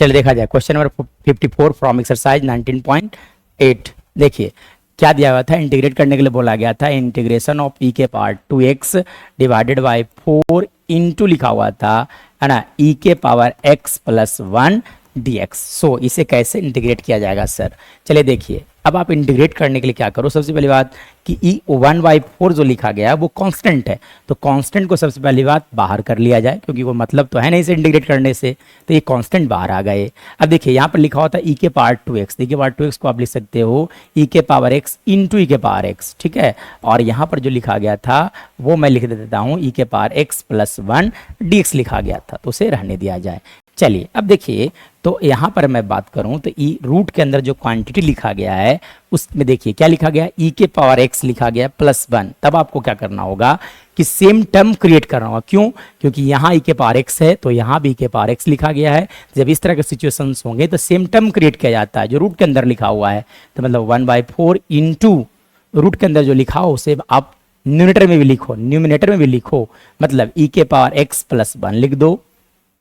चलिए देखा जाए क्वेश्चन नंबर 54 फ्रॉम एक्सरसाइज 19.8। देखिए क्या दिया हुआ था, इंटीग्रेट करने के लिए बोला गया था इंटीग्रेशन ऑफ ई के power 2x divided by 4 into लिखा हुआ था, है ना, ई के पावर x प्लस 1 dx। सो इसे कैसे इंटीग्रेट किया जाएगा सर? चलिए देखिए, अब आप इंटीग्रेट करने के लिए क्या करो, सबसे पहली बात कि ई 1/4 जो लिखा गया है वो कांस्टेंट है, तो कांस्टेंट को सबसे पहली बात बाहर कर लिया जाए, क्योंकि वो मतलब तो है नहीं इसे इंटीग्रेट करने से, तो ये कांस्टेंट बाहर आ गए। अब देखिए यहाँ पर लिखा होता है ई के पावर 2x, ई के पावर 2x को आप लिख सकते हो ई के पावर x इंटू ई के पावर x, ठीक है। और यहाँ पर जो लिखा गया था वो मैं लिख देता हूँ ई के पावर x प्लस 1 dx लिखा गया था, तो उसे रहने दिया जाए। चलिए अब देखिए, तो यहाँ पर मैं बात करूँ तो ई रूट के अंदर जो क्वांटिटी लिखा गया है उसमें देखिए क्या लिखा गया, ई के पावर x लिखा गया प्लस 1। तब आपको क्या करना होगा कि सेम टर्म क्रिएट करना होगा। क्यों? क्योंकि यहाँ ई के पावर x है तो यहाँ भी ई के पावर x लिखा गया है। जब इस तरह के सिचुएशंस होंगे तो सेम टर्म क्रिएट किया जाता है जो रूट के अंदर लिखा हुआ है, तो मतलब 1/4 इंटू रूट के अंदर जो लिखा हो उसे आप न्यूमिनेटर में भी लिखो, न्यूमिनेटर में भी लिखो, मतलब ई के पावर x प्लस 1 लिख दो।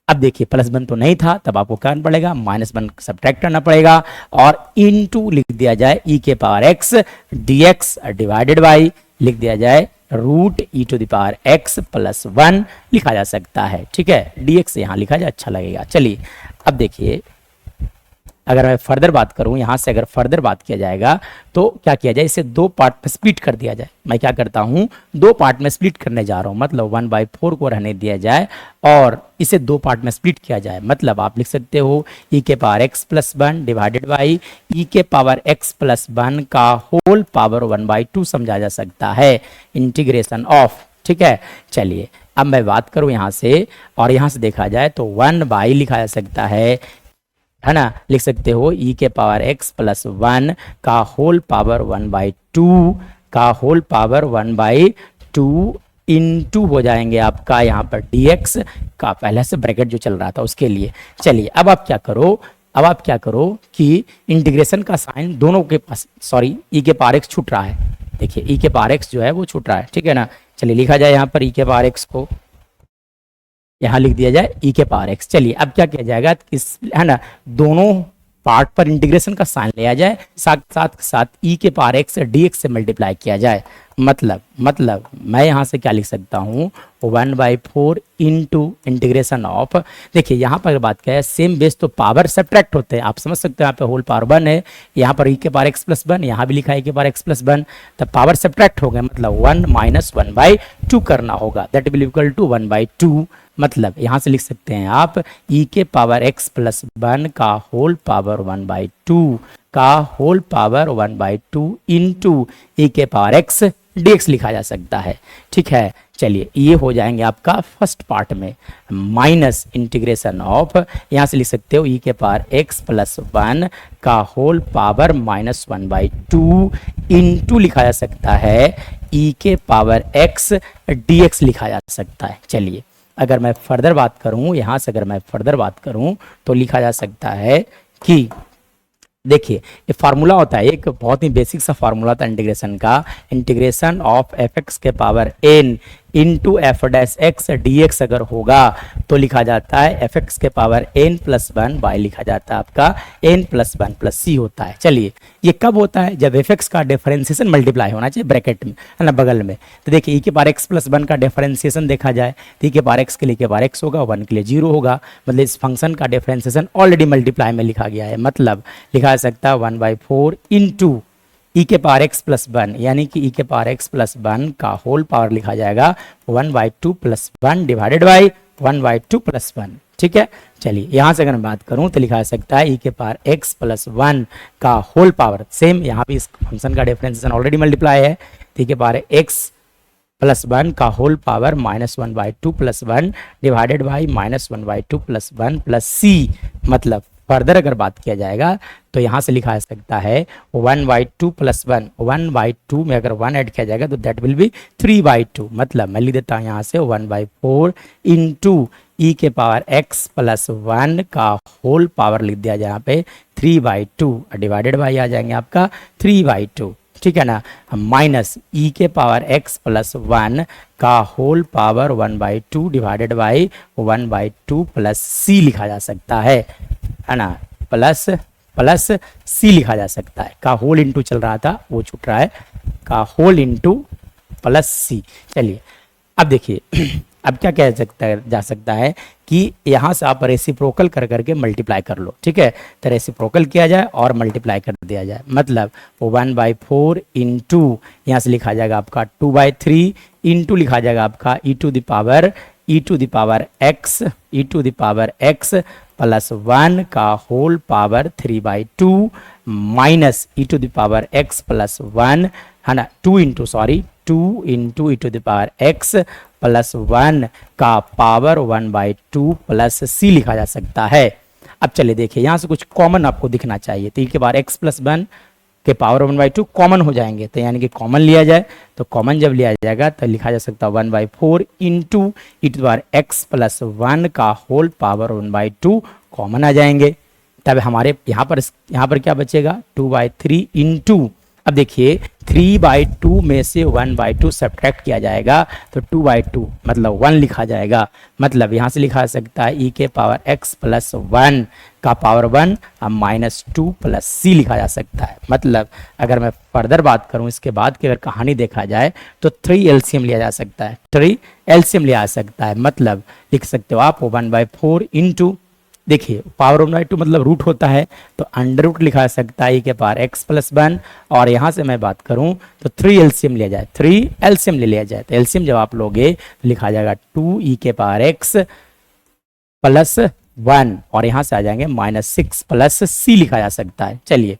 अब देखिए प्लस 1 तो नहीं था, तब आपको क्या करना पड़ेगा, -1 सब्ट्रैक्ट करना पड़ेगा और इनटू लिख दिया जाए ई के power x dx divided by लिख दिया जाए root e to the power x plus 1 लिखा जा सकता है, ठीक है। dx यहाँ लिखा जाए, अच्छा लगेगा। चलिए अब देखिए, अगर मैं फर्दर बात करूं, यहां से अगर फर्दर बात किया जाएगा तो क्या किया जाए, इसे दो पार्ट में स्प्लिट कर दिया जाए। मैं क्या करता हूं, दो पार्ट में स्प्लिट करने जा रहा हूं, मतलब 1/4 को रहने दिया जाए और इसे दो पार्ट में स्प्लिट किया जाए। मतलब आप लिख सकते हो ई के power x plus 1 divided by e के पावर x प्लस 1 का होल पावर 1/2 समझा जा सकता है, इंटीग्रेशन ऑफ, ठीक है। चलिए अब मैं बात करूं यहां से, और यहां से देखा जाए तो 1/, लिखा जा सकता है ना, लिख सकते हो ई के पावर x प्लस 1 का होल पावर 1/2 का होल पावर 1/2 इंटू हो जाएंगे आपका यहाँ पर dx का पहले से ब्रैकेट जो चल रहा था उसके लिए। चलिए अब आप क्या करो कि इंटीग्रेशन का साइन दोनों के पास, सॉरी ई के पावर x छूट रहा है, देखिए ई के पावर x जो है वो छूट रहा है, ठीक है ना। चलिए लिखा जाए यहाँ पर ई के पावर x को यहाँ लिख दिया जाए ई के पावर x। चलिए अब क्या किया जाएगा, इस, है ना, दोनों पार्ट पर इंटीग्रेशन का साइन लिया जाए, साथ ई के पावर x dx से मल्टीप्लाई किया जाए। मतलब मैं यहाँ से क्या लिख सकता हूँ, 1/4 इंटू इंटीग्रेशन ऑफ, देखिए यहाँ पर बात क्या है, सेम बेस तो पावर सब्ट्रैक्ट होते हैं, आप समझ सकते हो। यहाँ पे होल पावर 1 है, यहाँ पर ई के पावर x प्लस 1, यहाँ भी लिखा है ई के पावर x प्लस 1, तब पावर सब्ट्रैक्ट हो गए, मतलब 1 माइनस 1/2 करना होगा, दैट विल इक्वल टू 1/2। मतलब यहाँ से लिख सकते हैं आप ई के पावर x प्लस 1 का होल पावर 1/2 का होल पावर 1/2 इंटू ई के पावर x dx लिखा जा सकता है, ठीक है। चलिए ये हो जाएंगे आपका फर्स्ट पार्ट में, माइनस इंटीग्रेशन ऑफ, यहाँ से लिख सकते हो ई के पावर x प्लस 1 का होल पावर -1/2 इंटू लिखा जा सकता है ई के पावर x dx लिखा जा सकता है। चलिए अगर मैं फर्दर बात करूं, यहाँ से अगर मैं फर्दर बात करूं तो लिखा जा सकता है कि देखिए ये फार्मूला होता है, एक बहुत ही बेसिक सा फार्मूला था इंटीग्रेशन का, इंटीग्रेशन ऑफ fx के power n into F dash x dx अगर होगा तो लिखा जाता है fx के पावर n प्लस 1 बाय लिखा जाता है आपका n प्लस 1 प्लस c होता है। चलिए ये कब होता है, जब fx का डिफरेंशिएशन मल्टीप्लाई होना चाहिए ब्रैकेट में, है ना, बगल में। तो देखिए e के पावर x प्लस 1 का डिफरेंशिएशन देखा जाए तो e के पावर x के लिए के पावर x होगा, 1 के लिए 0 होगा, मतलब इस फंक्शन का डिफरेंशिएशन ऑलरेडी मल्टीप्लाई में लिखा गया है, मतलब लिखा जा सकता है 1/4 इंटू ई के पावर x प्लस 1, यानी कि ई के पावर x प्लस 1 का होल पावर लिखा जाएगा 1/2 प्लस 1 डिवाइडेड बाई 1/2 प्लस 1, ठीक है। चलिए यहाँ से अगर मैं बात करूँ तो लिखा जा सकता है ई के पावर x प्लस 1 का होल पावर, सेम यहाँ पे इस फंक्शन का डिफरेंशिएशन ऑलरेडी मल्टीप्लाई है, तो ई के पावर x प्लस 1 का whole power -1/2 plus 1 divided by -1/2 plus 1 plus c। मतलब फर्दर अगर बात किया जाएगा तो यहाँ से लिखा जा सकता है 1/2 प्लस 1, 1/2 में अगर 1 ऐड किया जाएगा तो दैट विल बी 3/2। मतलब मैं लिख देता हूँ यहाँ से 1/4 इंटू ई के पावर x प्लस 1 का होल पावर लिख दिया जाए यहाँ पे 3/2 डिवाइडेड बाई आ जाएंगे आपका 3/2, ठीक है ना, माइनस ई के पावर x प्लस 1 का whole power 1/2 divided by 1/2 plus c लिखा जा सकता है है ना, प्लस प्लस सी लिखा जा सकता है, का होल इंटू चल रहा था वो छूट रहा है, का होल इंटू प्लस सी। चलिए अब देखिए अब क्या कह सकता है जा सकता है कि यहाँ से आप रेसिप्रोकल कर करके मल्टीप्लाई कर लो, ठीक है। तो रेसिप्रोकल किया जाए और मल्टीप्लाई कर दिया जाए, मतलब 1/4 इंटू यहाँ से लिखा जाएगा आपका 2/3 इंटू लिखा जाएगा आपका e to the power x plus 1 का whole power 3/2 minus e to the power x plus 1, है ना, 2 into e to the power x plus 1 का पावर 1/2 प्लस c लिखा जा सकता है। अब चलिए देखिए यहाँ से कुछ कॉमन आपको दिखना चाहिए, तो e के पावर x प्लस 1 के पावर 1/2 कॉमन हो जाएंगे, तो यानी कि कॉमन लिया जाए, तो कॉमन जब लिया जाएगा तो लिखा जा सकता है 1/4 into e to the power x plus 1 का होल पावर 1/2 कॉमन आ जाएंगे। तब हमारे यहाँ पर क्या बचेगा 2/3 इंटू, अब देखिए 3/2 में से 1/2 सब्ट्रैक्ट किया जाएगा तो 2/2 मतलब 1 लिखा जाएगा, मतलब यहाँ से लिखा जा सकता है e के पावर x प्लस 1 का पावर 1 माइनस 2 प्लस c लिखा जा सकता है। मतलब अगर मैं फर्दर बात करूँ इसके बाद की अगर कहानी देखा जाए तो 3 एलसीएम लिया जा सकता है, 3 एलसीएम लिया जा सकता है, मतलब लिख सकते हो आप 1/4 इंटू, देखिए पावर 1/2 मतलब रूट होता है तो अंडर रूट लिखा जा सकता है e के पावर x प्लस 1, और यहाँ से मैं बात करूँ तो 3 एलसीएम लिया जाए, 3 एलसीएम ले लिया जाए, तो एलसीएम जब आप लोगे तो लिखा जाएगा 2 e के पावर x प्लस 1 और यहाँ से आ जाएंगे -6 प्लस c लिखा जा सकता है। चलिए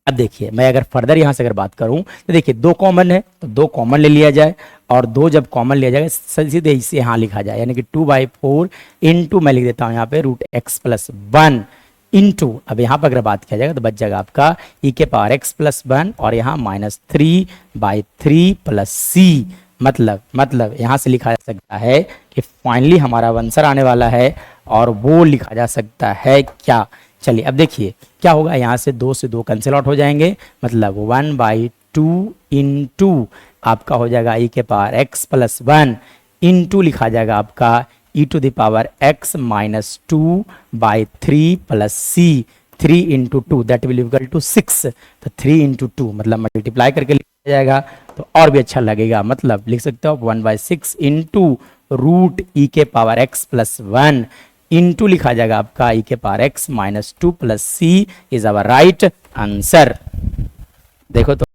अब देखिए मैं अगर फर्दर यहाँ से अगर बात करूँ तो देखिए 2 कॉमन है तो 2 कॉमन ले लिया जाए, और 2 जब कॉमन लिया जाएगा सीधे इसे यहाँ लिखा जाए, यानी कि 2/4 इंटू मैं लिख देता हूँ यहाँ पे √x प्लस 1 इंटू, अब यहाँ पर अगर बात किया जाएगा तो बच जाएगा आपका e के पावर x प्लस 1 और यहाँ -3/3 प्लस c, मतलब यहाँ से लिखा जा सकता है कि फाइनली हमारा आंसर आने वाला है और वो लिखा जा सकता है क्या। चलिए अब देखिए क्या होगा, यहाँ से 2 कैंसिल आउट हो जाएंगे, मतलब 1/2 इंटू आपका हो जाएगा e के पावर x प्लस 1 इंटू लिखा जाएगा आपका e to the power x minus 2/3 plus c, 3 into 2 that will equal to 6, तो 3 इंटू 2 मतलब मल्टीप्लाई करके लिखा जाएगा तो और भी अच्छा लगेगा, मतलब लिख सकते हो 1/6 इंटू √e के पावर x प्लस 1 इंटू लिखा जाएगा आपका e के power x minus 2 plus c is our right answer. देखो तो